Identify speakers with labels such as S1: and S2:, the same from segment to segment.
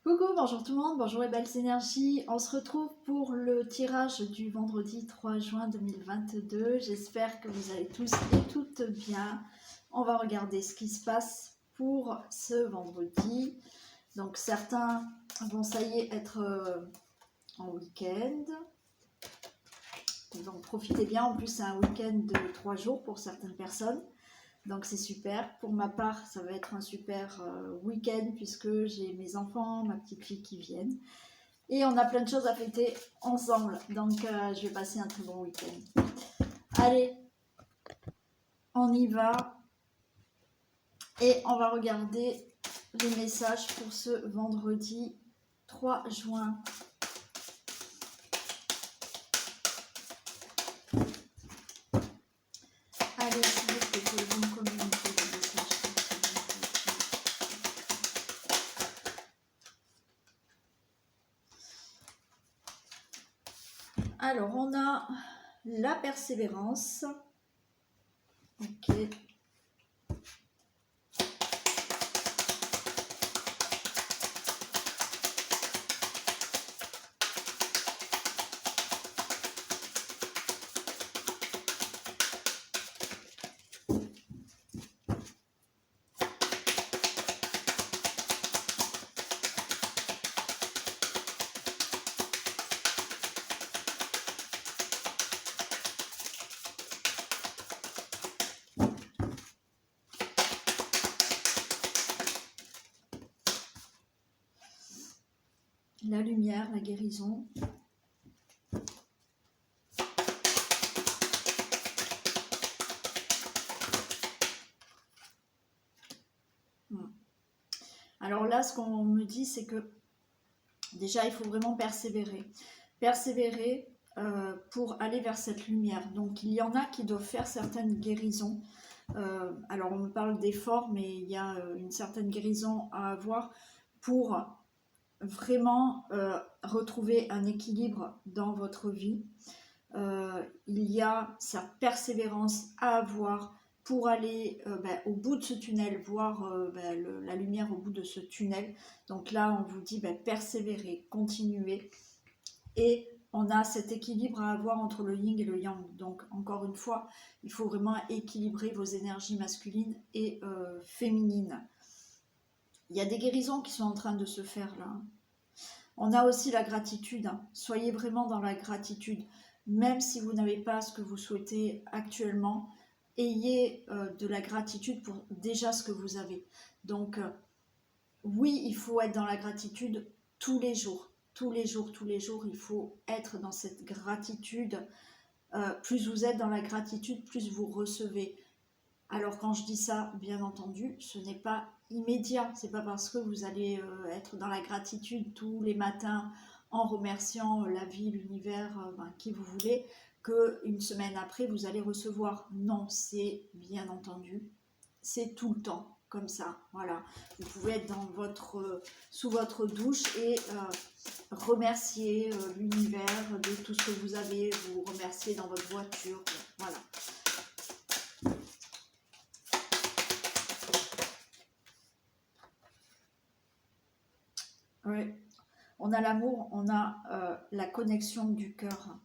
S1: Coucou, bonjour tout le monde, bonjour les belles énergies. On se retrouve pour le tirage du vendredi 3 juin 2022. J'espère que vous allez tous et toutes bien. On va regarder ce qui se passe pour ce vendredi. Donc certains vont, ça y est, être en week-end. Donc profitez bien, en plus c'est un week-end de 3 jours pour certaines personnes. Donc c'est super. Pour ma part, ça va être un super week-end puisque j'ai mes enfants, ma petite fille qui viennent. Et on a plein de choses à fêter ensemble. Donc je vais passer un très bon week-end. Allez, on y va. Et on va regarder les messages pour ce vendredi 3 juin. Allez, s'il vous plaît, pouvez-vous me communiquer les messages. Alors, on a la persévérance. Ok. La lumière, la guérison. Alors là, ce qu'on me dit, c'est que déjà, il faut vraiment persévérer. Persévérer pour aller vers cette lumière. Donc, il y en a qui doivent faire certaines guérisons. Alors, on me parle d'efforts, mais il y a une certaine guérison à avoir pour vraiment retrouver un équilibre dans votre vie. Il y a cette persévérance à avoir pour aller au bout de ce tunnel, voir la lumière au bout de ce tunnel. Donc là, on vous dit persévérer, continuer. Et on a cet équilibre à avoir entre le yin et le yang. Donc encore une fois, il faut vraiment équilibrer vos énergies masculines et féminines. Il y a des guérisons qui sont en train de se faire là. On a aussi la gratitude. Soyez vraiment dans la gratitude. Même si vous n'avez pas ce que vous souhaitez actuellement, ayez de la gratitude pour déjà ce que vous avez. Donc oui, il faut être dans la gratitude tous les jours. Tous les jours, tous les jours, il faut être dans cette gratitude. Plus vous êtes dans la gratitude, plus vous recevez. Alors quand je dis ça, bien entendu, ce n'est pas immédiat. C'est pas parce que vous allez être dans la gratitude tous les matins en remerciant la vie, l'univers, qui vous voulez, qu'une semaine après vous allez recevoir. Non, c'est bien entendu, c'est tout le temps comme ça. Voilà, vous pouvez être dans sous votre douche et remercier l'univers de tout ce que vous avez. Vous remercier dans votre voiture. Voilà. Ouais. On a l'amour, on a la connexion du cœur.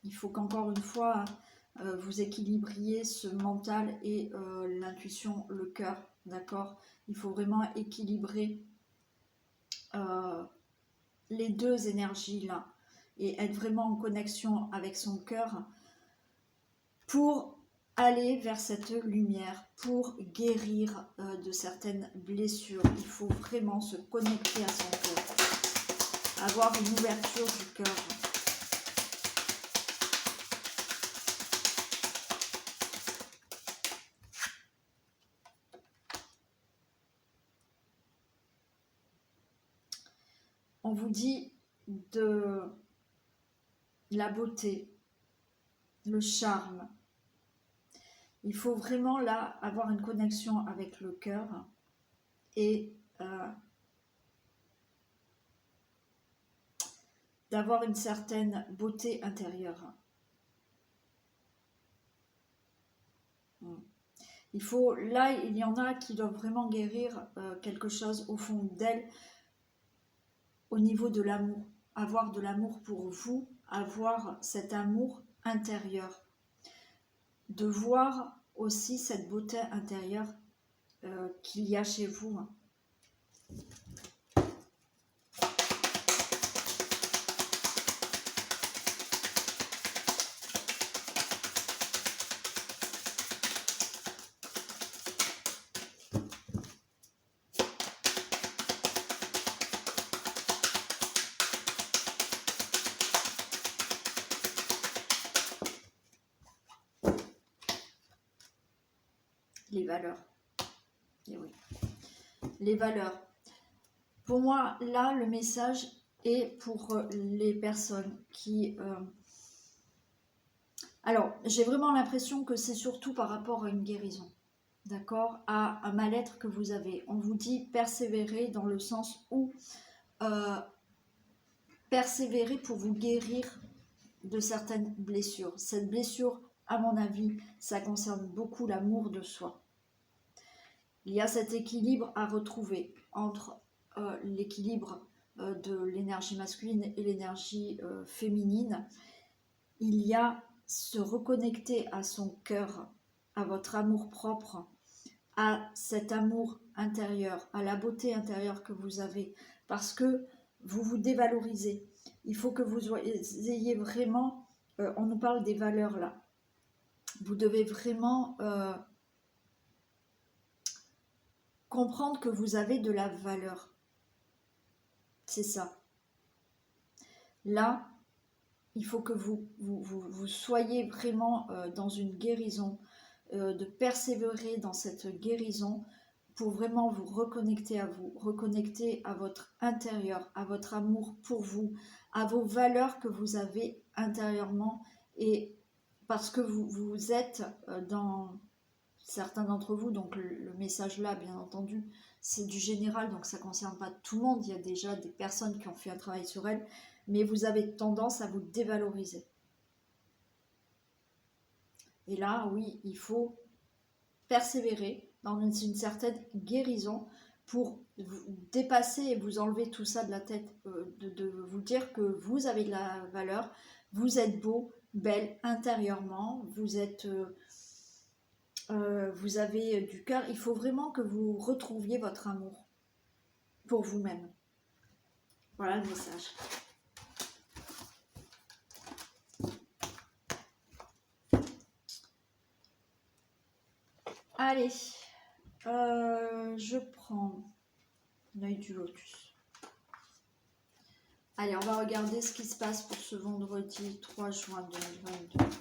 S1: Il faut qu'encore une fois, vous équilibriez ce mental et l'intuition, le cœur, d'accord? Il faut vraiment équilibrer les deux énergies-là et être vraiment en connexion avec son cœur pour aller vers cette lumière, pour guérir de certaines blessures. Il faut vraiment se connecter à son cœur, avoir une ouverture du cœur. On vous dit de la beauté, le charme. Il faut vraiment là avoir une connexion avec le cœur et d'avoir une certaine beauté intérieure. Il faut, là, il y en a qui doivent vraiment guérir quelque chose au fond d'elles au niveau de l'amour, avoir de l'amour pour vous, avoir cet amour intérieur, de voir aussi cette beauté intérieure qu'il y a chez vous. Les valeurs. Et oui. Les valeurs. Pour moi, là, le message est pour les personnes qui... Alors, j'ai vraiment l'impression que c'est surtout par rapport à une guérison, d'accord, à un mal-être que vous avez. On vous dit persévérer dans le sens où persévérer pour vous guérir de certaines blessures. Cette blessure, à mon avis, ça concerne beaucoup l'amour de soi. Il y a cet équilibre à retrouver entre l'équilibre de l'énergie masculine et l'énergie féminine. Il y a se reconnecter à son cœur, à votre amour propre, à cet amour intérieur, à la beauté intérieure que vous avez, parce que vous vous dévalorisez. Il faut que vous ayez vraiment, on nous parle des valeurs là, vous devez vraiment comprendre que vous avez de la valeur. C'est ça. Là, il faut que vous soyez vraiment dans une guérison, de persévérer dans cette guérison pour vraiment vous reconnecter à vous, reconnecter à votre intérieur, à votre amour pour vous, à vos valeurs que vous avez intérieurement, et parce que vous êtes dans certains d'entre vous, donc le message là, bien entendu, c'est du général, donc ça ne concerne pas tout le monde, il y a déjà des personnes qui ont fait un travail sur elles, mais vous avez tendance à vous dévaloriser. Et là, oui, il faut persévérer dans une certaine guérison pour vous dépasser et vous enlever tout ça de la tête, de vous dire que vous avez de la valeur, vous êtes beau, belle intérieurement, vous êtes... vous avez du cœur, il faut vraiment que vous retrouviez votre amour pour vous-même. Voilà le message. Allez, je prends l'œil du lotus. Allez, on va regarder ce qui se passe pour ce vendredi 3 juin 2022.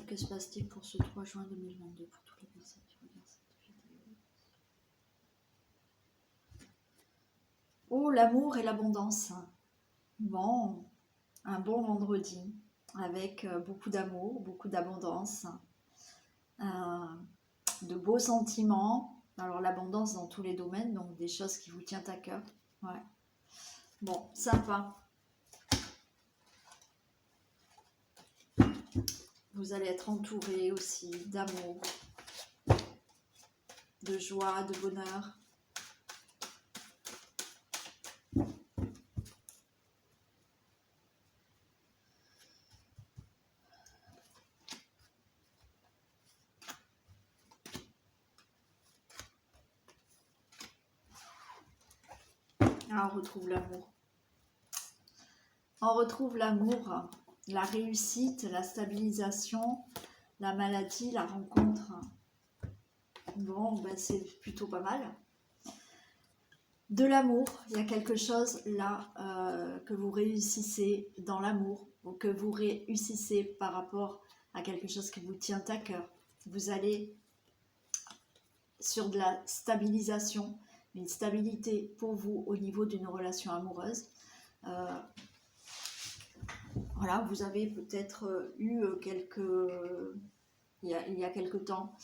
S1: Que se passe-t-il pour ce 3 juin 2022 pour toutes les personnes qui regardent cette vidéo? Oh, l'amour et l'abondance. Bon, un bon vendredi avec beaucoup d'amour, beaucoup d'abondance, de beaux sentiments. Alors l'abondance dans tous les domaines, donc des choses qui vous tiennent à cœur. Ouais. Bon, sympa. Vous allez être entouré aussi d'amour, de joie, de bonheur. Ah, on retrouve l'amour. On retrouve l'amour, la réussite, la stabilisation, la maladie, la rencontre. Bon, ben c'est plutôt pas mal. De l'amour, il y a quelque chose là que vous réussissez dans l'amour, ou que vous réussissez par rapport à quelque chose qui vous tient à cœur. Vous allez sur de la stabilisation, une stabilité pour vous au niveau d'une relation amoureuse. Voilà, vous avez peut-être eu il y a quelque temps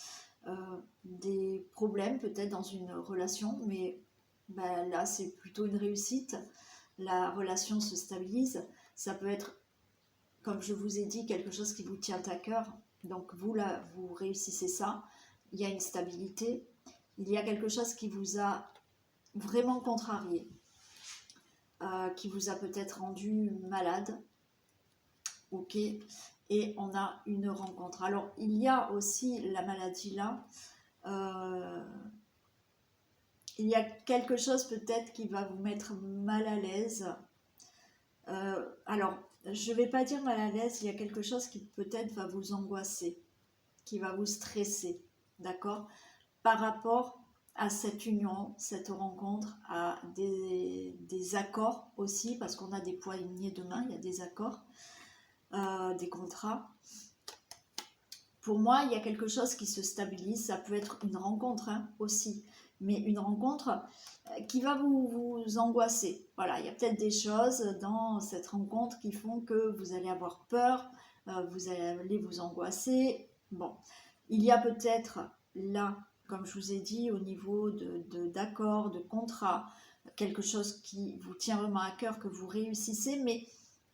S1: des problèmes peut-être dans une relation, mais bah, là c'est plutôt une réussite. La relation se stabilise. Ça peut être, comme je vous ai dit, quelque chose qui vous tient à cœur. Donc vous, là, vous réussissez ça. Il y a une stabilité. Il y a quelque chose qui vous a vraiment contrarié, qui vous a peut-être rendu malade. Ok. Et on a une rencontre. Alors, il y a aussi la maladie là. Il y a quelque chose peut-être qui va vous mettre mal à l'aise. Alors, je ne vais pas dire mal à l'aise, il y a quelque chose qui peut-être va vous angoisser, qui va vous stresser, d'accord? Par rapport à cette union, cette rencontre, à des accords aussi, parce qu'on a des poignées de main, il y a des accords, des contrats. Pour moi, il y a quelque chose qui se stabilise, ça peut être une rencontre hein, aussi, mais une rencontre qui va vous angoisser. Voilà, il y a peut-être des choses dans cette rencontre qui font que vous allez avoir peur, vous allez vous angoisser. Bon, il y a peut-être là, comme je vous ai dit, au niveau d'accords, de contrats, quelque chose qui vous tient vraiment à cœur, que vous réussissez, mais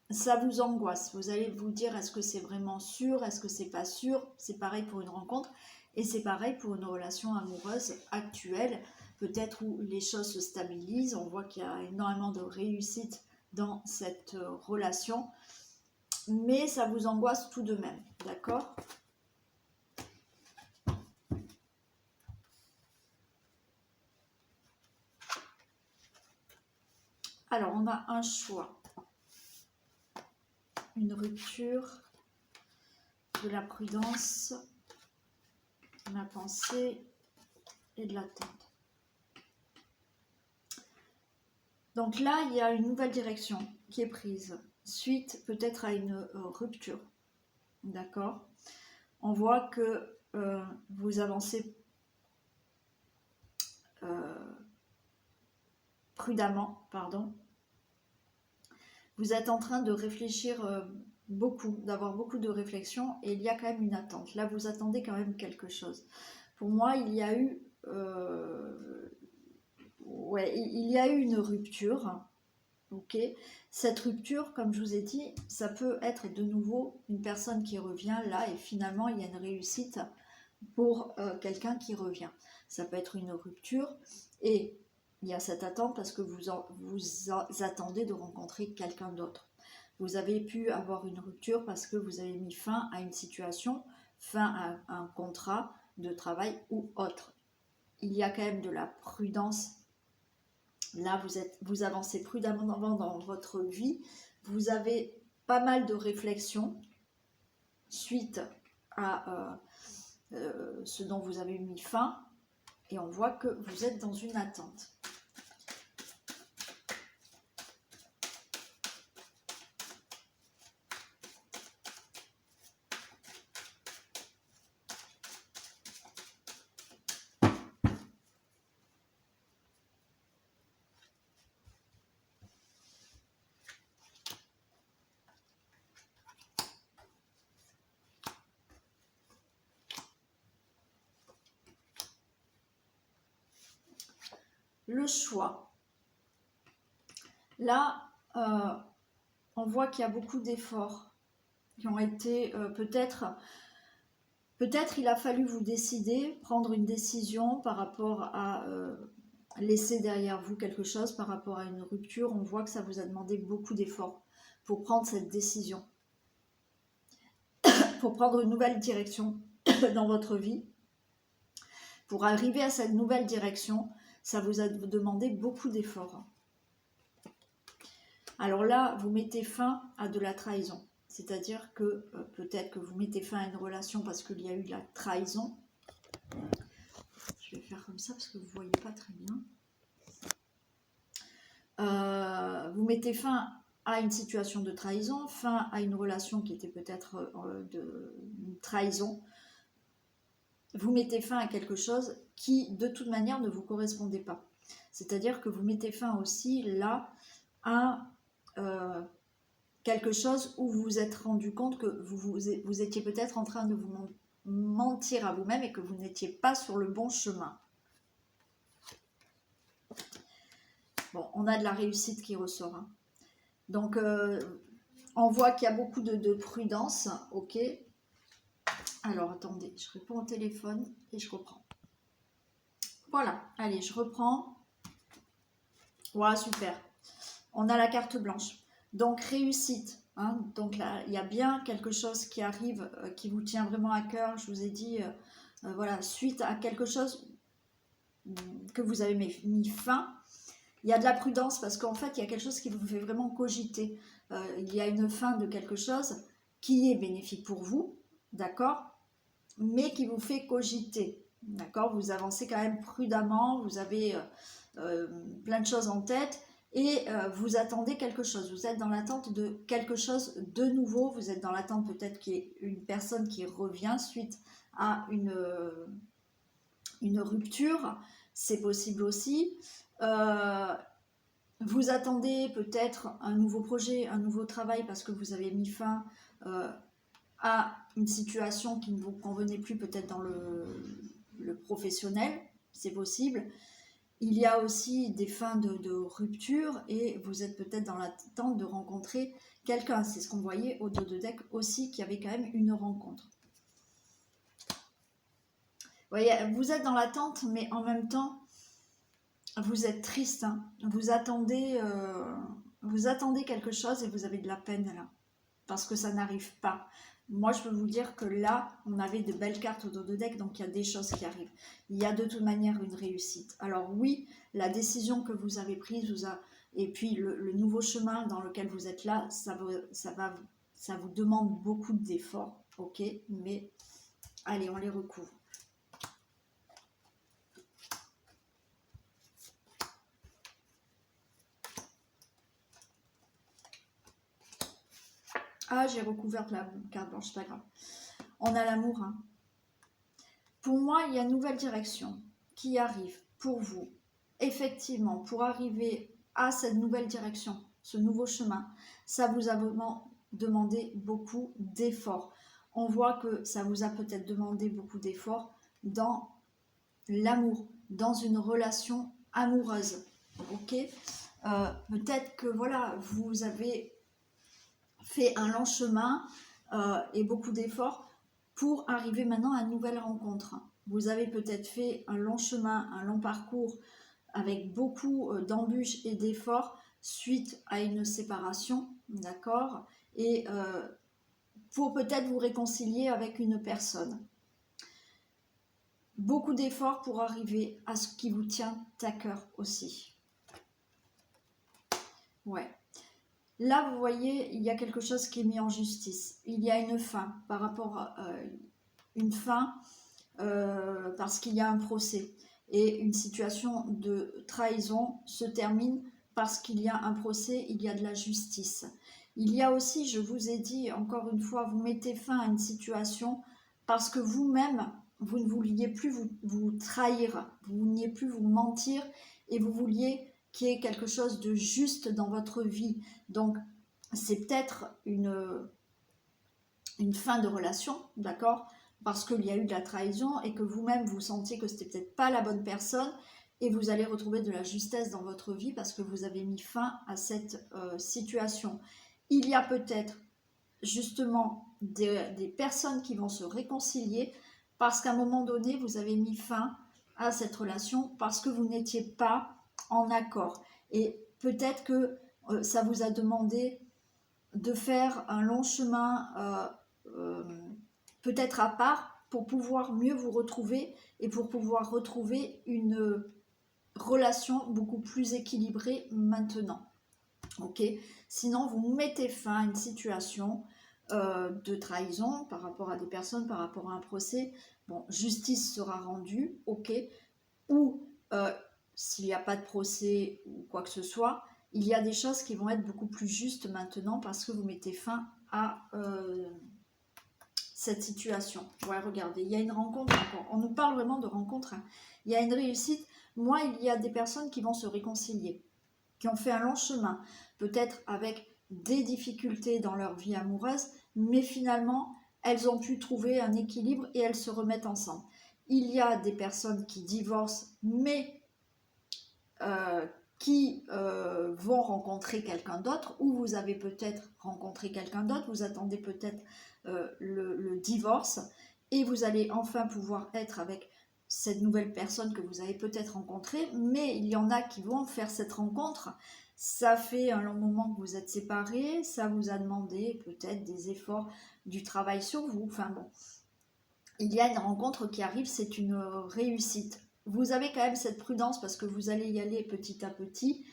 S1: ça vous angoisse. Vous allez vous dire, est-ce que c'est vraiment sûr, est-ce que c'est pas sûr? C'est pareil pour une rencontre et c'est pareil pour une relation amoureuse actuelle, peut-être où les choses se stabilisent, on voit qu'il y a énormément de réussite dans cette relation, mais ça vous angoisse tout de même, d'accord? Alors, on a un choix, une rupture, de la prudence, de la pensée et de l'attente. Donc là, il y a une nouvelle direction qui est prise, suite peut-être à une rupture, d'accord? On voit que vous avancez prudemment, pardon. Vous êtes en train de réfléchir beaucoup, d'avoir beaucoup de réflexion, et il y a quand même une attente. Là, vous attendez quand même quelque chose. Pour moi, il y a eu une rupture. Ok, cette rupture, comme je vous ai dit, ça peut être de nouveau une personne qui revient là et finalement il y a une réussite pour quelqu'un qui revient. Ça peut être une rupture et il y a cette attente parce que vous attendez de rencontrer quelqu'un d'autre. Vous avez pu avoir une rupture parce que vous avez mis fin à une situation, fin à un contrat de travail ou autre. Il y a quand même de la prudence. Là, vous avancez prudemment dans votre vie. Vous avez pas mal de réflexions suite à ce dont vous avez mis fin. Et on voit que vous êtes dans une attente. Le choix. Là, on voit qu'il y a beaucoup d'efforts qui ont été peut-être il a fallu vous décider, prendre une décision par rapport à laisser derrière vous quelque chose, par rapport à une rupture. On voit que ça vous a demandé beaucoup d'efforts pour prendre cette décision, pour prendre une nouvelle direction dans votre vie. Pour arriver à cette nouvelle direction, ça vous a demandé beaucoup d'efforts. Alors là, vous mettez fin à de la trahison. C'est-à-dire que peut-être que vous mettez fin à une relation parce qu'il y a eu de la trahison. Je vais faire comme ça parce que vous ne voyez pas très bien. Vous mettez fin à une situation de trahison, fin à une relation qui était peut-être de trahison. Vous mettez fin à quelque chose qui, de toute manière, ne vous correspondait pas. C'est-à-dire que vous mettez fin aussi là à quelque chose où vous vous êtes rendu compte que vous étiez peut-être en train de vous mentir à vous-même et que vous n'étiez pas sur le bon chemin. Bon, on a de la réussite qui ressort. Hein. Donc, on voit qu'il y a beaucoup de prudence. Ok. Alors, attendez, je réponds au téléphone et je reprends. Voilà, allez, je reprends. Voilà, super. On a la carte blanche. Donc, réussite. Hein. Donc là, il y a bien quelque chose qui arrive, qui vous tient vraiment à cœur. Je vous ai dit, voilà, suite à quelque chose que vous avez mis fin. Il y a de la prudence parce qu'en fait, il y a quelque chose qui vous fait vraiment cogiter. Il y a une fin de quelque chose qui est bénéfique pour vous, d'accord, mais qui vous fait cogiter, d'accord. Vous avancez quand même prudemment, vous avez plein de choses en tête et vous attendez quelque chose. Vous êtes dans l'attente de quelque chose de nouveau. Vous êtes dans l'attente peut-être qu'il y ait une personne qui revient suite à une rupture. C'est possible aussi. Vous attendez peut-être un nouveau projet, un nouveau travail parce que vous avez mis fin à une situation qui ne vous convenait plus peut-être dans le professionnel, c'est possible. Il y a aussi des fins de rupture et vous êtes peut-être dans l'attente de rencontrer quelqu'un. C'est ce qu'on voyait au dos de deck aussi, qu'il y avait quand même une rencontre. Vous voyez, vous êtes dans l'attente, mais en même temps, vous êtes triste. Hein. Vous attendez quelque chose et vous avez de la peine là, parce que ça n'arrive pas. Moi, je peux vous dire que là, on avait de belles cartes au dos de deck, donc il y a des choses qui arrivent. Il y a de toute manière une réussite. Alors oui, la décision que vous avez prise, et puis le nouveau chemin dans lequel vous êtes là, ça vous demande beaucoup d'efforts, ok, mais allez, on les recouvre. Ah, j'ai recouvert la carte blanche, c'est pas grave. On a l'amour. Hein. Pour moi, il y a une nouvelle direction qui arrive pour vous. Effectivement, pour arriver à cette nouvelle direction, ce nouveau chemin, ça vous a vraiment demandé beaucoup d'efforts. On voit que ça vous a peut-être demandé beaucoup d'efforts dans l'amour, dans une relation amoureuse. Ok, peut-être que voilà, vous avez fait un long chemin et beaucoup d'efforts pour arriver maintenant à une nouvelle rencontre. Vous avez peut-être fait un long chemin, un long parcours avec beaucoup d'embûches et d'efforts suite à une séparation, d'accord, et pour peut-être vous réconcilier avec une personne. Beaucoup d'efforts pour arriver à ce qui vous tient à cœur aussi. Ouais. Là, vous voyez, il y a quelque chose qui est mis en justice. Il y a une fin par rapport à une fin parce qu'il y a un procès. Et une situation de trahison se termine parce qu'il y a un procès, il y a de la justice. Il y a aussi, je vous ai dit, encore une fois, vous mettez fin à une situation parce que vous-même, vous ne vouliez plus vous trahir, vous ne vouliez plus vous mentir et vous vouliez qu'il y ait quelque chose de juste dans votre vie. Donc, c'est peut-être une fin de relation, d'accord ? Parce qu'il y a eu de la trahison et que vous-même, vous sentiez que c'était peut-être pas la bonne personne et vous allez retrouver de la justesse dans votre vie parce que vous avez mis fin à cette situation. Il y a peut-être justement des personnes qui vont se réconcilier parce qu'à un moment donné, vous avez mis fin à cette relation parce que vous n'étiez pas en accord. Et peut-être que ça vous a demandé de faire un long chemin peut-être à part pour pouvoir mieux vous retrouver et pour pouvoir retrouver une relation beaucoup plus équilibrée maintenant. Ok, sinon vous mettez fin à une situation de trahison par rapport à des personnes, par rapport à un procès. Bon, justice sera rendue, ok, ou s'il n'y a pas de procès ou quoi que ce soit, il y a des choses qui vont être beaucoup plus justes maintenant parce que vous mettez fin à cette situation. Ouais, regardez, il y a une rencontre encore. On nous parle vraiment de rencontre. Hein. Il y a une réussite. Moi, il y a des personnes qui vont se réconcilier, qui ont fait un long chemin, peut-être avec des difficultés dans leur vie amoureuse, mais finalement, elles ont pu trouver un équilibre et elles se remettent ensemble. Il y a des personnes qui divorcent, mais qui vont rencontrer quelqu'un d'autre, ou vous avez peut-être rencontré quelqu'un d'autre, vous attendez peut-être le divorce, et vous allez enfin pouvoir être avec cette nouvelle personne que vous avez peut-être rencontrée, mais il y en a qui vont faire cette rencontre. Ça fait un long moment que vous êtes séparés, ça vous a demandé peut-être des efforts, du travail sur vous, enfin bon. Il y a une rencontre qui arrive, c'est une réussite. Vous avez quand même cette prudence parce que vous allez y aller petit à petit.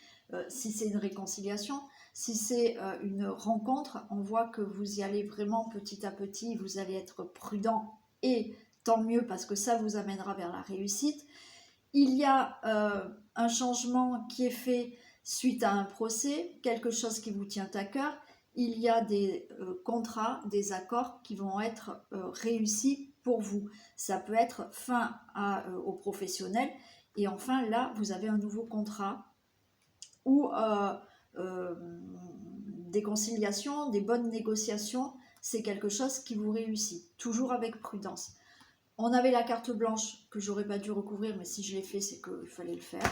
S1: Si c'est une réconciliation, si c'est une rencontre, on voit que vous y allez vraiment petit à petit, vous allez être prudent et tant mieux parce que ça vous amènera vers la réussite. Il y a un changement qui est fait suite à un procès, quelque chose qui vous tient à cœur. Il y a des contrats, des accords qui vont être réussis pour vous. Ça peut être fin au professionnel et enfin là, vous avez un nouveau contrat ou des conciliations, des bonnes négociations, c'est quelque chose qui vous réussit, toujours avec prudence. On avait la carte blanche que j'aurais pas dû recouvrir, mais si je l'ai fait, c'est qu'il fallait le faire.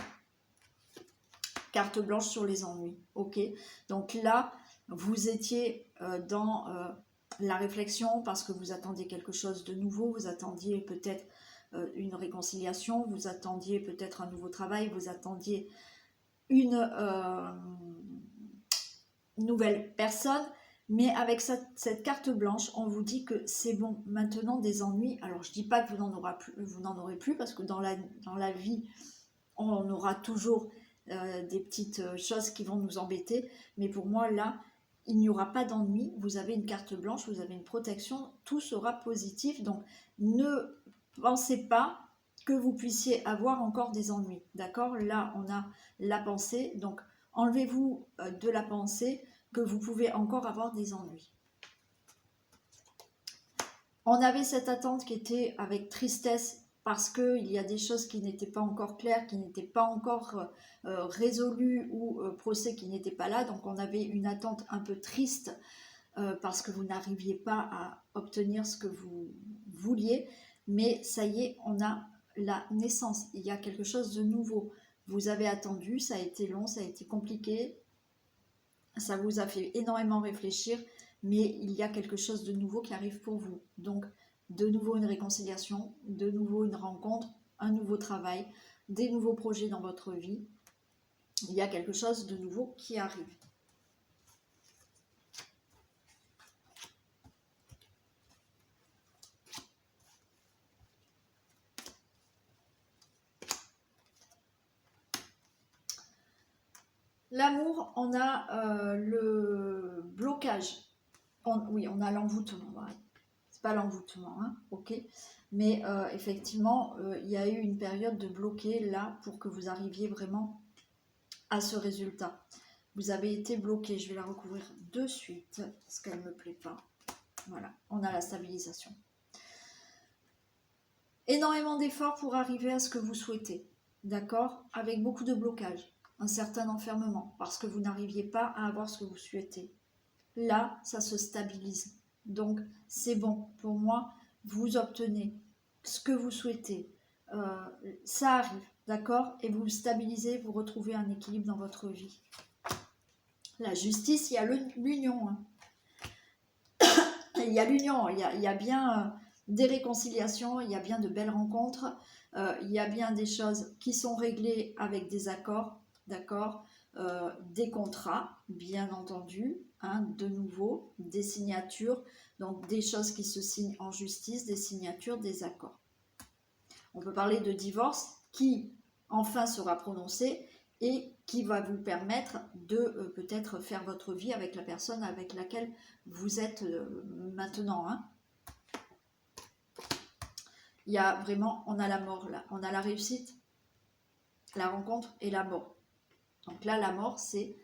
S1: Carte blanche sur les ennuis, ok. Donc là, vous étiez dans la réflexion parce que vous attendiez quelque chose de nouveau, vous attendiez peut-être une réconciliation, vous attendiez peut-être un nouveau travail, vous attendiez une nouvelle personne. Mais avec cette carte blanche, on vous dit que c'est bon, maintenant des ennuis. Alors je ne dis pas que vous n'en aurez plus, parce que dans la vie, on aura toujours des petites choses qui vont nous embêter. Mais pour moi, là, il n'y aura pas d'ennui. Vous avez une carte blanche, vous avez une protection, tout sera positif. Donc ne pensez pas que vous puissiez avoir encore des ennuis. D'accord? Là, on a la pensée. Donc enlevez-vous de la pensée que vous pouvez encore avoir des ennuis. On avait cette attente qui était avec tristesse parce qu'il y a des choses qui n'étaient pas encore claires, qui n'étaient pas encore résolues ou procès qui n'étaient pas là. Donc on avait une attente un peu triste parce que vous n'arriviez pas à obtenir ce que vous vouliez. Mais ça y est, on a la naissance. Il y a quelque chose de nouveau. Vous avez attendu, ça a été long, ça a été compliqué. Ça vous a fait énormément réfléchir, mais il y a quelque chose de nouveau qui arrive pour vous. Donc, de nouveau une réconciliation, de nouveau une rencontre, un nouveau travail, des nouveaux projets dans votre vie. Il y a quelque chose de nouveau qui arrive. L'amour, on a le blocage. Oui, on a l'envoûtement. Ouais. C'est pas l'envoûtement, hein, ok. Mais effectivement, il y a eu une période de bloqué là pour que vous arriviez vraiment à ce résultat. Vous avez été bloqué. Je vais la recouvrir de suite parce qu'elle ne me plaît pas. Voilà, on a la stabilisation. Énormément d'efforts pour arriver à ce que vous souhaitez, d'accord, avec beaucoup de blocages. Un certain enfermement, parce que vous n'arriviez pas à avoir ce que vous souhaitez. Là, ça se stabilise. Donc, c'est bon. Pour moi, vous obtenez ce que vous souhaitez. Ça arrive, d'accord? Et vous vous stabilisez, vous retrouvez un équilibre dans votre vie. La justice, il y a l'union. Hein. Il y a l'union, il y a bien des réconciliations, il y a bien de belles rencontres, il y a bien des choses qui sont réglées avec des accords, d'accord, des contrats, bien entendu, hein, de nouveau, des signatures, donc des choses qui se signent en justice, des signatures, des accords. On peut parler de divorce qui enfin sera prononcé et qui va vous permettre de peut-être faire votre vie avec la personne avec laquelle vous êtes maintenant. Hein. Il y a vraiment, on a la mort là, on a la réussite, la rencontre et la mort. Donc là, la mort, c'est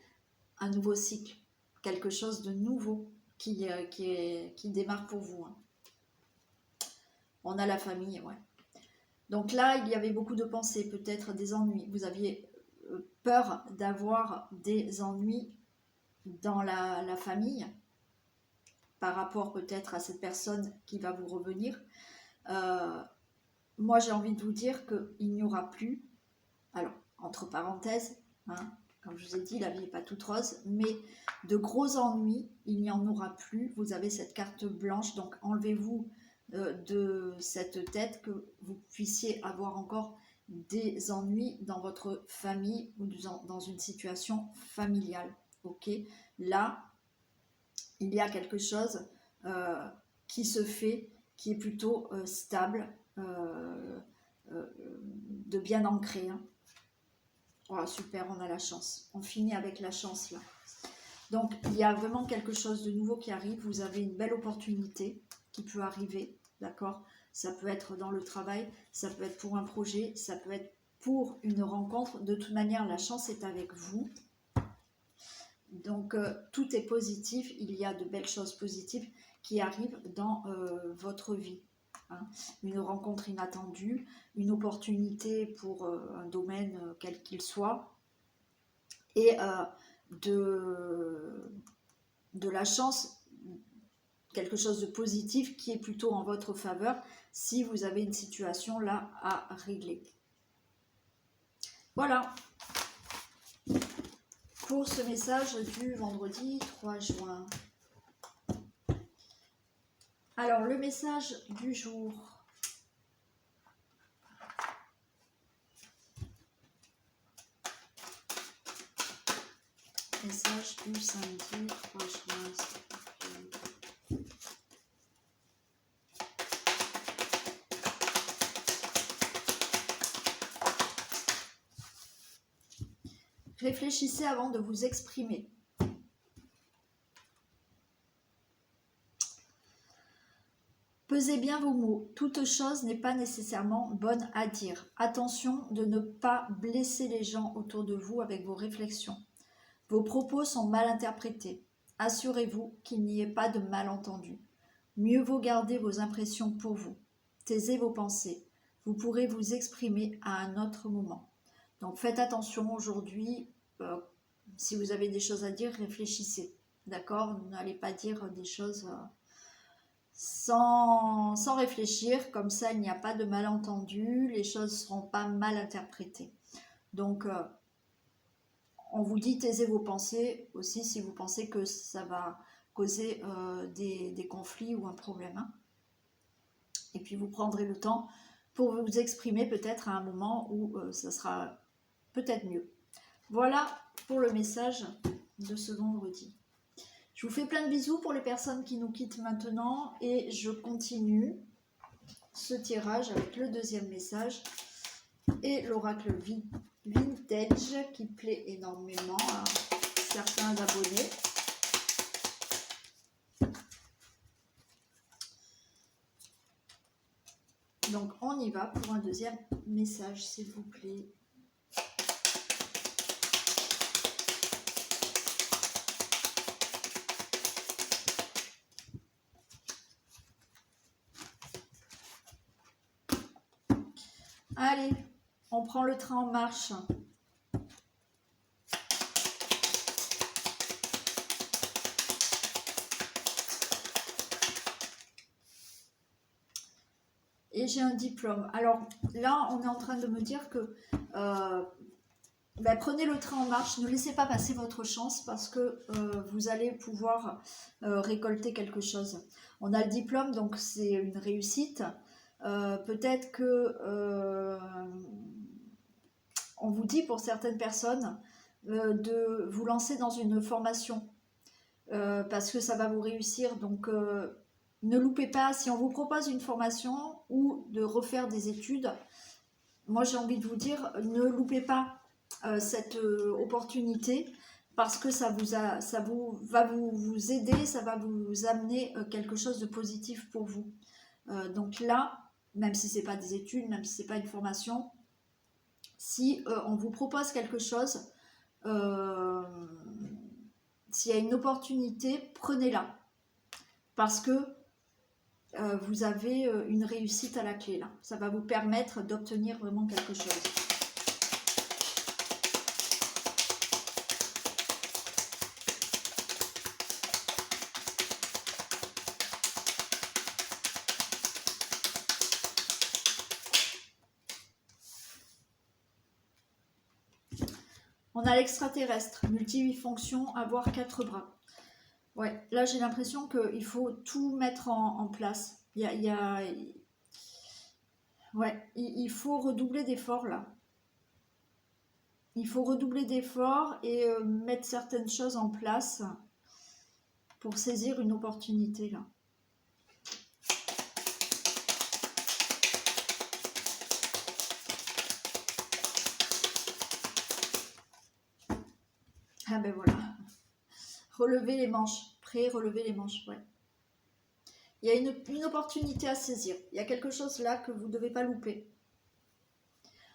S1: un nouveau cycle, quelque chose de nouveau qui démarre pour vous. Hein. On a la famille, ouais. Donc là, il y avait beaucoup de pensées, peut-être des ennuis. Vous aviez peur d'avoir des ennuis dans la famille, par rapport peut-être à cette personne qui va vous revenir. Moi, j'ai envie de vous dire qu'il n'y aura plus, alors, entre parenthèses, hein, comme je vous ai dit, la vie n'est pas toute rose, mais de gros ennuis, il n'y en aura plus. Vous avez cette carte blanche, donc enlevez-vous de cette tête que vous puissiez avoir encore des ennuis dans votre famille ou dans une situation familiale. Ok, là, il y a quelque chose qui se fait, qui est plutôt stable, de bien ancré. Hein. Oh, super, on a la chance. On finit avec la chance là. Donc, il y a vraiment quelque chose de nouveau qui arrive. Vous avez une belle opportunité qui peut arriver, d'accord? Ça peut être dans le travail, ça peut être pour un projet, ça peut être pour une rencontre. De toute manière, la chance est avec vous. Donc, tout est positif. Il y a de belles choses positives qui arrivent dans votre vie. Hein. Une rencontre inattendue, une opportunité pour un domaine quel qu'il soit, et de la chance, quelque chose de positif qui est plutôt en votre faveur si vous avez une situation là à régler. Voilà pour ce message du vendredi 3 juin. Alors, le message du jour. Message du samedi 3 juin. Réfléchissez avant de vous exprimer. Pesez bien vos mots. Toute chose n'est pas nécessairement bonne à dire. Attention de ne pas blesser les gens autour de vous avec vos réflexions. Vos propos sont mal interprétés. Assurez-vous qu'il n'y ait pas de malentendu. Mieux vaut garder vos impressions pour vous. Taisez vos pensées. Vous pourrez vous exprimer à un autre moment. Donc faites attention aujourd'hui. Si vous avez des choses à dire, réfléchissez. D'accord? N'allez pas dire des choses sans réfléchir. Comme ça, il n'y a pas de malentendu. Les choses ne seront pas mal interprétées. Donc, on vous dit taisez vos pensées aussi si vous pensez que ça va causer des conflits ou un problème. Hein. Et puis, vous prendrez le temps pour vous exprimer peut-être à un moment où ça sera peut-être mieux. Voilà pour le message de ce vendredi. Je vous fais plein de bisous pour les personnes qui nous quittent maintenant et je continue ce tirage avec le deuxième message et l'oracle vintage qui plaît énormément à certains abonnés. Donc on y va pour un deuxième message s'il vous plaît. Allez, on prend le train en marche. Et j'ai un diplôme. Alors là, on est en train de me dire que prenez le train en marche, ne laissez pas passer votre chance parce que vous allez pouvoir récolter quelque chose. On a le diplôme, donc c'est une réussite. Peut-être que on vous dit pour certaines personnes de vous lancer dans une formation parce que ça va vous réussir. Donc ne loupez pas, si on vous propose une formation ou de refaire des études, moi j'ai envie de vous dire, ne loupez pas cette opportunité parce que ça va vous aider, ça va vous amener quelque chose de positif pour vous. Donc là, même si ce n'est pas des études, même si ce n'est pas une formation, si on vous propose quelque chose, s'il y a une opportunité, prenez-la. Parce que vous avez une réussite à la clé là. Ça va vous permettre d'obtenir vraiment quelque chose. On a l'extraterrestre, multifonction, avoir 4 bras. Ouais, là j'ai l'impression qu'il faut tout mettre en place. Ouais, il faut redoubler d'efforts là. Il faut redoubler d'efforts et mettre certaines choses en place pour saisir une opportunité là. Ah ben voilà. Relever les manches. Prêt, relever les manches, ouais. Il y a une opportunité à saisir. Il y a quelque chose là que vous ne devez pas louper.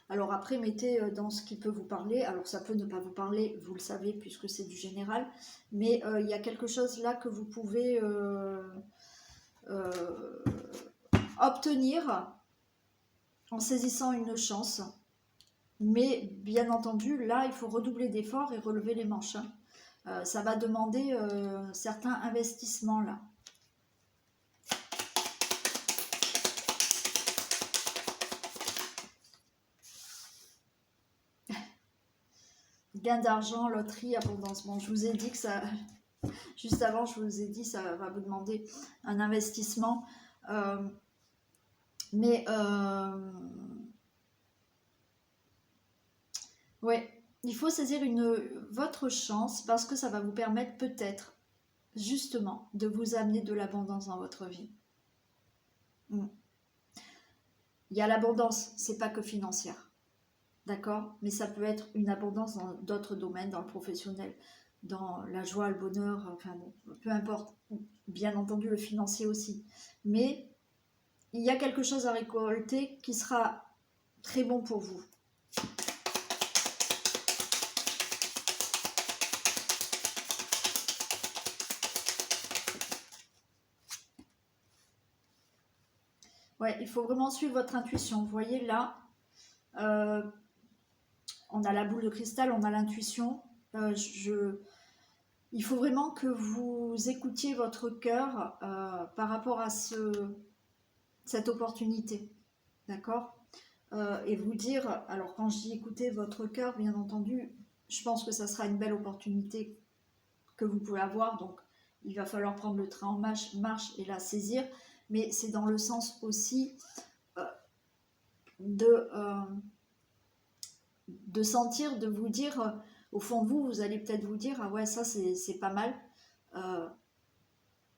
S1: Alors après, mettez dans ce qui peut vous parler. Alors ça peut ne pas vous parler, vous le savez, puisque c'est du général. Mais il y a quelque chose là que vous pouvez obtenir en saisissant une chance. Mais bien entendu, là, il faut redoubler d'efforts et relever les manches. Hein. Ça va demander certains investissements là. Gain d'argent, loterie, abondance. Bon, je vous ai dit que ça... Juste avant, je vous ai dit ça va vous demander un investissement. Mais... ouais, il faut saisir votre chance parce que ça va vous permettre peut-être, justement, de vous amener de l'abondance dans votre vie. Il y a l'abondance, c'est pas que financière. D'accord? Mais ça peut être une abondance dans d'autres domaines, dans le professionnel, dans la joie, le bonheur, enfin bon, peu importe. Bien entendu, le financier aussi. Mais il y a quelque chose à récolter qui sera très bon pour vous. Ouais, il faut vraiment suivre votre intuition. Vous voyez là, on a la boule de cristal, on a l'intuition. Il faut vraiment que vous écoutiez votre cœur par rapport à cette opportunité. D'accord et vous dire, alors quand je dis écoutez votre cœur, bien entendu, je pense que ça sera une belle opportunité que vous pouvez avoir. Donc, il va falloir prendre le train en marche et la saisir. Mais c'est dans le sens aussi de sentir, de vous dire, au fond de vous, vous allez peut-être vous dire, ah ouais, ça c'est pas mal,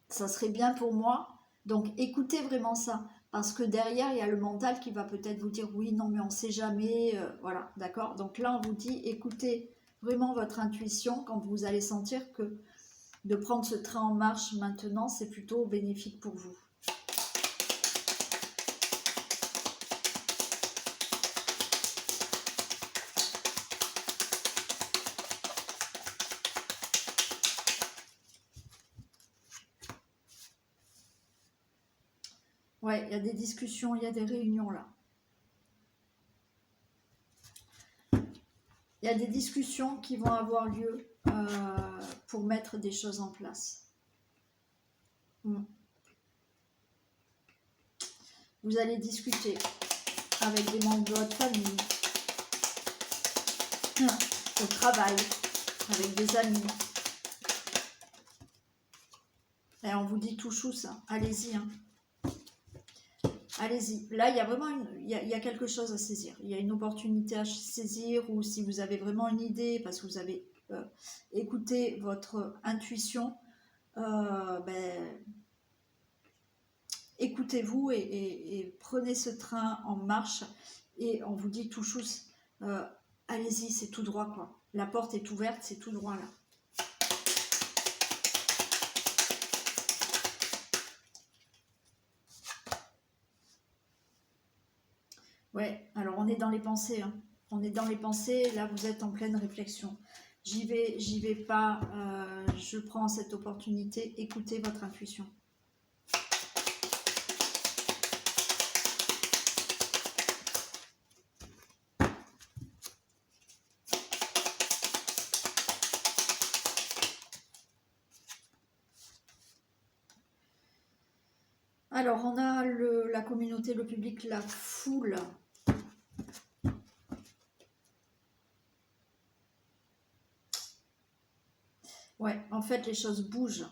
S1: ça serait bien pour moi. Donc écoutez vraiment ça, parce que derrière, il y a le mental qui va peut-être vous dire, oui, non, mais on sait jamais, voilà, d'accord. Donc là, on vous dit, écoutez vraiment votre intuition quand vous allez sentir que de prendre ce train en marche maintenant, c'est plutôt bénéfique pour vous. Ouais, il y a des discussions, il y a des réunions là. Il y a des discussions qui vont avoir lieu pour mettre des choses en place. Vous allez discuter avec des membres de votre famille, au travail, avec des amis. Et on vous dit tout chou ça, allez-y. Hein. Allez-y. Là, il y a vraiment il y a quelque chose à saisir. Il y a une opportunité à saisir, ou si vous avez vraiment une idée, parce que vous avez écouté votre intuition, écoutez-vous et prenez ce train en marche. Et on vous dit tout chousse, allez-y, c'est tout droit quoi. La porte est ouverte, c'est tout droit là. Ouais, alors on est dans les pensées. Hein. On est dans les pensées, là vous êtes en pleine réflexion. J'y vais pas, je prends cette opportunité, écoutez votre intuition. Alors on a la communauté, le public, la foule. en fait, les choses bougent.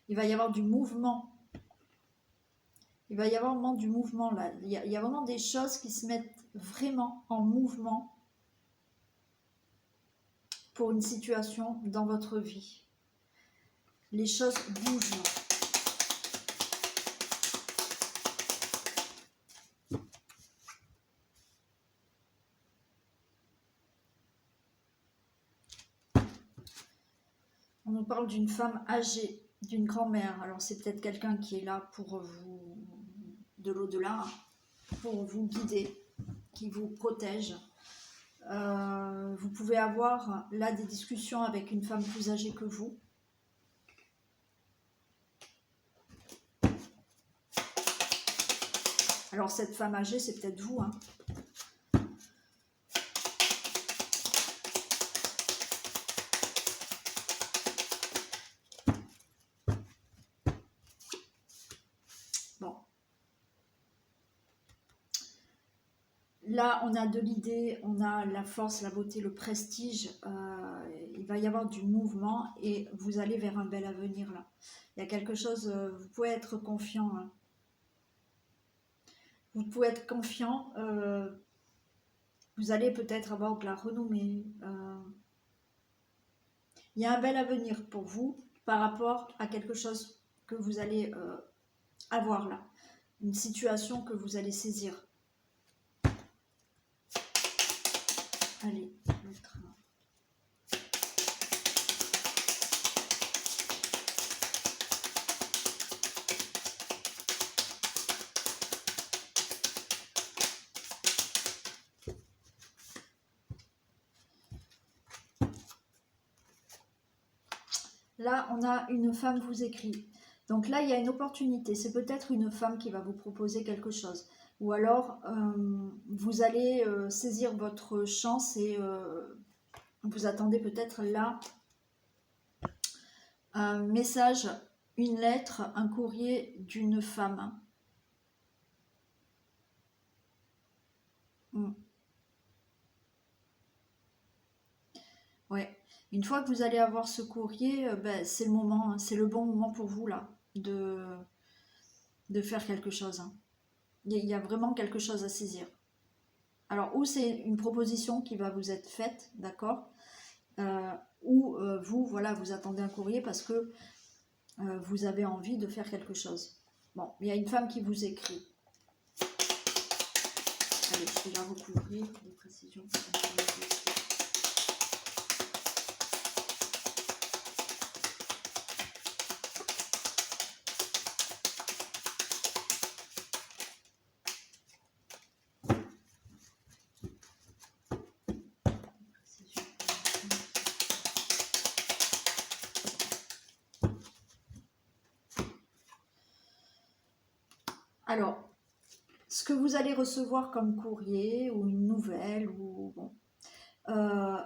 S1: Il va y avoir du mouvement. Il va y avoir vraiment du mouvement là. Il y a vraiment des choses qui se mettent vraiment en mouvement pour une situation dans votre vie. Les choses bougent. On nous parle d'une femme âgée, d'une grand-mère. Alors c'est peut-être quelqu'un qui est là pour vous, de l'au-delà, pour vous guider, qui vous protège. Vous pouvez avoir là des discussions avec une femme plus âgée que vous. Alors cette femme âgée, c'est peut-être vous, hein. Bon. Là, on a de l'idée, on a la force, la beauté, le prestige. Il va y avoir du mouvement et vous allez vers un bel avenir là. Il y a quelque chose, vous pouvez être confiant, hein. Vous pouvez être confiant, vous allez peut-être avoir de la renommée. Il y a un bel avenir pour vous par rapport à quelque chose que vous allez avoir là. Une situation que vous allez saisir. Allez, l'autre. Là, on a une femme vous écrit. Donc là, il y a une opportunité. C'est peut-être une femme qui va vous proposer quelque chose. Ou alors, vous allez saisir votre chance et vous attendez peut-être là un message, une lettre, un courrier d'une femme. Ouais. Une fois que vous allez avoir ce courrier, ben, c'est le moment, hein, c'est le bon moment pour vous là de faire quelque chose, hein. Il y a vraiment quelque chose à saisir. Alors, ou c'est une proposition qui va vous être faite, d'accord, ou vous, voilà, vous attendez un courrier parce que vous avez envie de faire quelque chose. Bon, il y a une femme qui vous écrit. Allez, je vais la recouvrir de précision. Alors, ce que vous allez recevoir comme courrier ou une nouvelle, ou bon,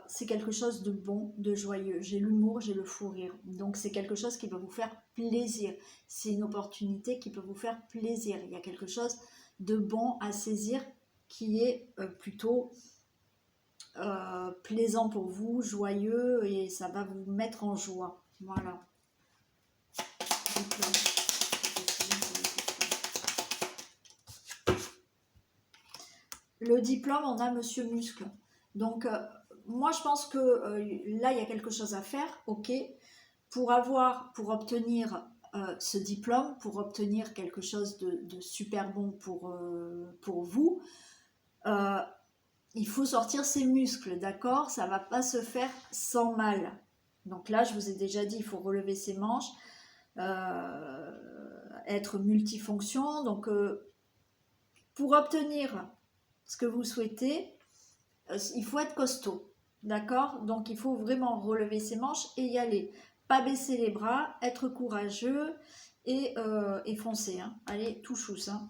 S1: c'est quelque chose de bon, de joyeux. J'ai l'humour, j'ai le fou rire. Donc c'est quelque chose qui va vous faire plaisir. C'est une opportunité qui peut vous faire plaisir. Il y a quelque chose de bon à saisir qui est plutôt plaisant pour vous, joyeux, et ça va vous mettre en joie. Voilà. Le diplôme, on a Monsieur Muscle. Donc, moi, je pense que là, il y a quelque chose à faire, ok, pour obtenir ce diplôme, pour obtenir quelque chose de super bon pour vous, il faut sortir ses muscles, d'accord? Ça va pas se faire sans mal. Donc là, je vous ai déjà dit, il faut relever ses manches, être multifonction. Donc, pour obtenir ce que vous souhaitez, il faut être costaud, d'accord? Donc il faut vraiment relever ses manches et y aller. Pas baisser les bras, être courageux et foncer, hein. Allez, tout chousse, hein.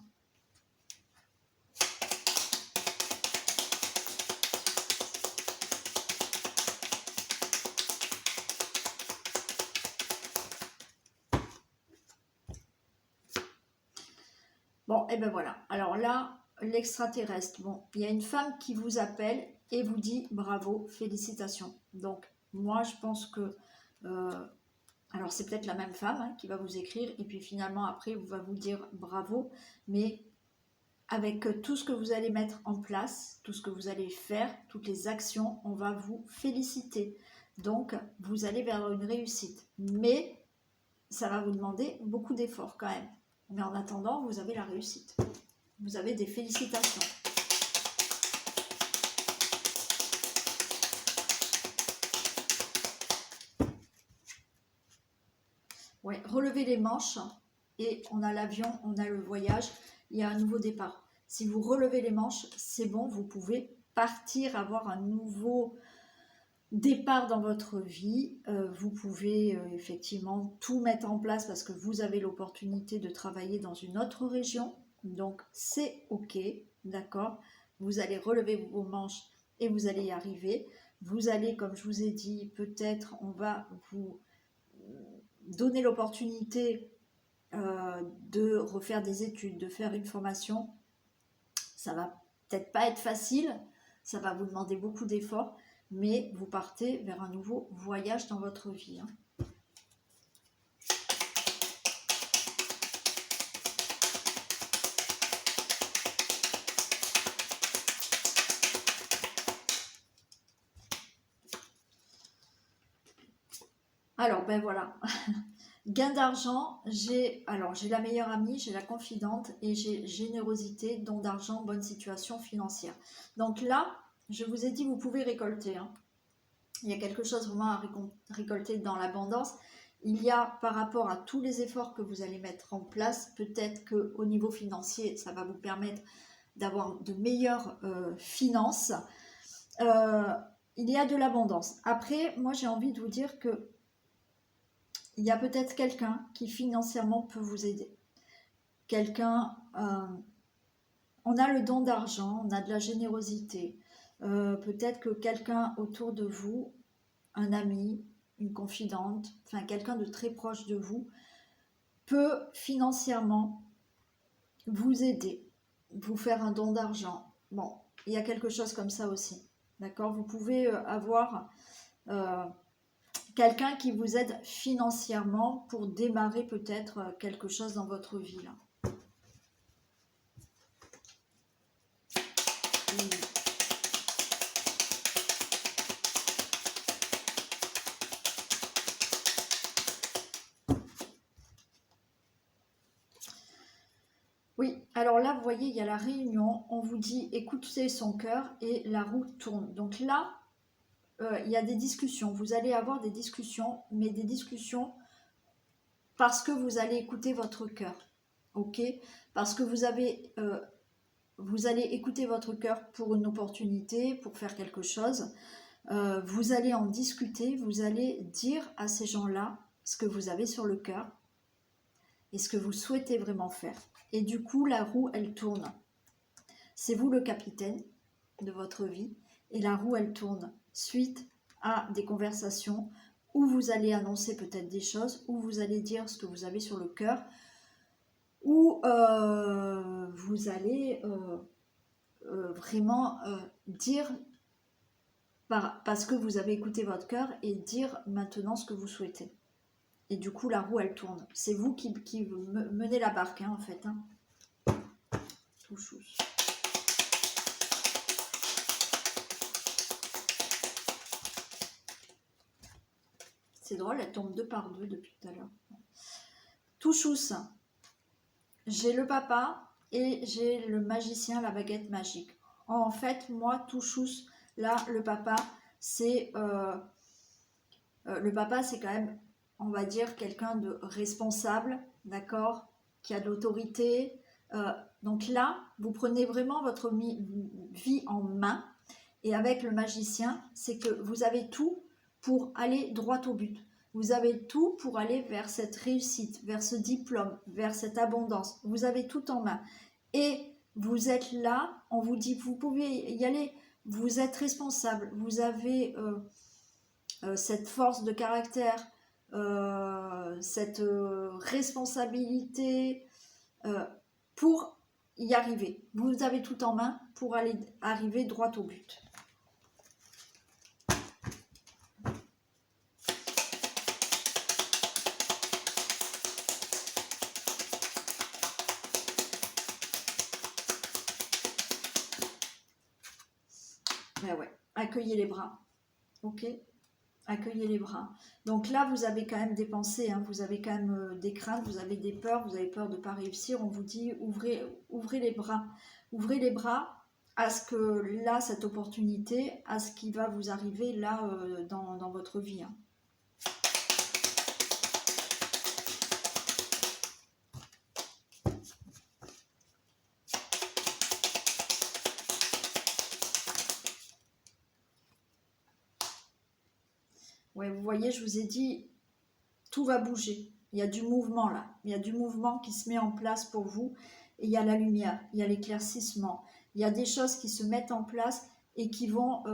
S1: Bon, et ben voilà. Alors là, l'extraterrestre, bon, il y a une femme qui vous appelle et vous dit bravo, félicitations. Donc, moi, je pense que Alors c'est peut-être la même femme hein, qui va vous écrire et puis finalement après va vous dire bravo, mais avec tout ce que vous allez mettre en place, tout ce que vous allez faire, toutes les actions, on va vous féliciter. Donc vous allez vers une réussite, mais ça va vous demander beaucoup d'efforts quand même. Mais en attendant, vous avez la réussite. Vous avez des félicitations. Ouais, relevez les manches et on a l'avion, on a le voyage, il y a un nouveau départ. Si vous relevez les manches, c'est bon, vous pouvez partir, avoir un nouveau départ dans votre vie. Vous pouvez effectivement tout mettre en place parce que vous avez l'opportunité de travailler dans une autre région. Donc c'est ok, d'accord. Vous allez relever vos manches et vous allez y arriver. Vous allez, comme je vous ai dit, peut-être on va vous donner l'opportunité de refaire des études, de faire une formation. Ça va peut-être pas être facile, ça va vous demander beaucoup d'efforts, mais vous partez vers un nouveau voyage dans votre vie. Hein. Alors, ben voilà. Gain d'argent, j'ai la meilleure amie, j'ai la confidente et j'ai générosité, don d'argent, bonne situation financière. Donc là, je vous ai dit, vous pouvez récolter. Hein. Il y a quelque chose vraiment à récolter dans l'abondance. Il y a par rapport à tous les efforts que vous allez mettre en place, peut-être qu'au niveau financier, ça va vous permettre d'avoir de meilleures finances. Il y a de l'abondance. Après, moi j'ai envie de vous dire que il y a peut-être quelqu'un qui financièrement peut vous aider. Quelqu'un, on a le don d'argent, on a de la générosité. Peut-être que quelqu'un autour de vous, un ami, une confidente, enfin quelqu'un de très proche de vous, peut financièrement vous aider, vous faire un don d'argent. Bon, il y a quelque chose comme ça aussi. D'accord? Vous pouvez avoir quelqu'un qui vous aide financièrement pour démarrer peut-être quelque chose dans votre vie. Là. Oui, alors là, vous voyez, il y a la réunion. On vous dit, écoutez son cœur et la roue tourne. Donc là, il y a des discussions. Vous allez avoir des discussions, mais des discussions parce que vous allez écouter votre cœur. Ok? Parce que vous allez écouter votre cœur pour une opportunité, pour faire quelque chose. Vous allez en discuter, vous allez dire à ces gens-là ce que vous avez sur le cœur et ce que vous souhaitez vraiment faire. Et du coup, la roue, elle tourne. C'est vous le capitaine de votre vie et la roue, elle tourne suite à des conversations où vous allez annoncer peut-être des choses, où vous allez dire ce que vous avez sur le cœur, où vous allez vraiment dire parce que vous avez écouté votre cœur et dire maintenant ce que vous souhaitez. Et du coup, la roue, elle tourne. C'est vous qui menez la barque, hein, en fait. Hein. Tout chouche. C'est drôle, elle tombe 2 par 2 depuis tout à l'heure. Tout chousse. J'ai le papa et j'ai le magicien, la baguette magique. En fait, moi, tout chousse, là, le papa, c'est quand même, on va dire, quelqu'un de responsable, d'accord, qui a de l'autorité. Donc là, vous prenez vraiment votre vie en main. Et avec le magicien, c'est que vous avez tout pour aller droit au but. Vous avez tout pour aller vers cette réussite, vers ce diplôme, vers cette abondance. Vous avez tout en main. Et vous êtes là, on vous dit, vous pouvez y aller, vous êtes responsable, vous avez cette force de caractère, cette responsabilité pour y arriver. Vous avez tout en main pour arriver droit au but. Ben ouais, accueillez les bras, ok? Accueillez les bras. Donc là, vous avez quand même des pensées, hein, vous avez quand même des craintes, vous avez des peurs, vous avez peur de ne pas réussir. On vous dit, ouvrez les bras. Ouvrez les bras à ce que là, cette opportunité, à ce qui va vous arriver là dans votre vie. Hein. Ouais, vous voyez, je vous ai dit, tout va bouger. Il y a du mouvement là. Il y a du mouvement qui se met en place pour vous. Et il y a la lumière, il y a l'éclaircissement. Il y a des choses qui se mettent en place et qui vont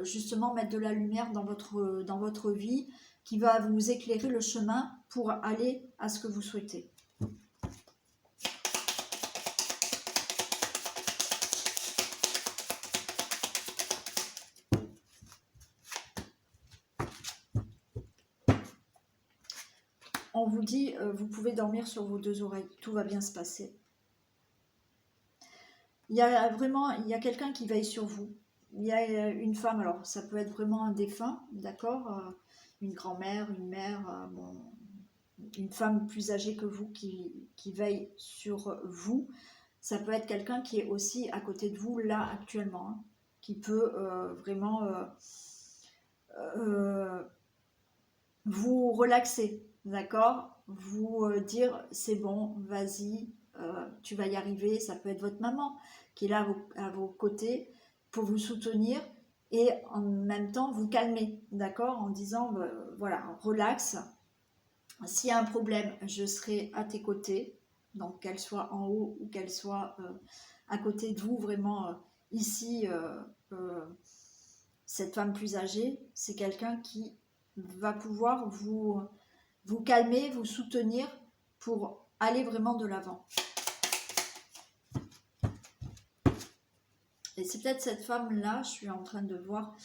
S1: justement mettre de la lumière dans votre vie, qui va vous éclairer le chemin pour aller à ce que vous souhaitez. On vous dit, vous pouvez dormir sur vos deux oreilles, tout va bien se passer. Il y a vraiment, il y a quelqu'un qui veille sur vous. Il y a une femme, alors ça peut être vraiment un défunt, d'accord, une grand-mère, une mère, bon, une femme plus âgée que vous qui veille sur vous. Ça peut être quelqu'un qui est aussi à côté de vous là actuellement, hein, qui peut vraiment vous relaxer, d'accord, vous dire c'est bon, vas-y, tu vas y arriver. Ça peut être votre maman qui est là à vos côtés pour vous soutenir et en même temps vous calmer, d'accord, en disant voilà, relax, s'il y a un problème, je serai à tes côtés, donc qu'elle soit en haut ou qu'elle soit à côté de vous, vraiment ici, cette femme plus âgée, c'est quelqu'un qui va pouvoir vous calmer, vous soutenir pour aller vraiment de l'avant. Et c'est peut-être cette femme-là, je suis en train de voir,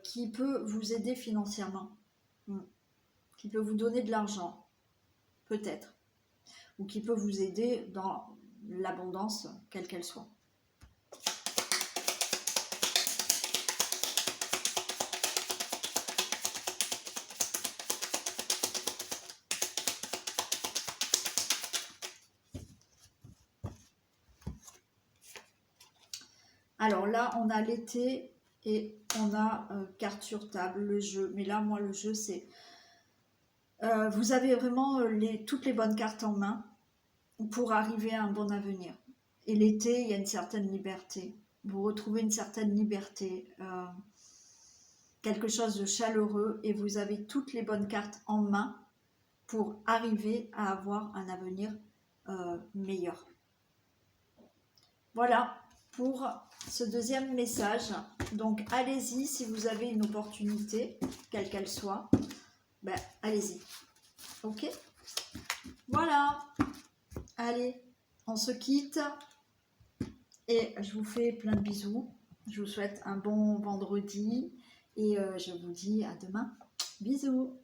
S1: qui peut vous aider financièrement, qui peut vous donner de l'argent, peut-être, ou qui peut vous aider dans l'abondance, quelle qu'elle soit. Alors là, on a l'été et on a carte sur table, le jeu. Mais là, moi, le jeu, c'est... vous avez vraiment toutes les bonnes cartes en main pour arriver à un bon avenir. Et l'été, il y a une certaine liberté. Vous retrouvez une certaine liberté, quelque chose de chaleureux, et vous avez toutes les bonnes cartes en main pour arriver à avoir un avenir meilleur. Voilà pour ce deuxième message. Donc allez-y, si vous avez une opportunité, quelle qu'elle soit, ben, allez-y. Ok? Voilà. Allez, on se quitte et je vous fais plein de bisous. Je vous souhaite un bon vendredi et je vous dis à demain. Bisous.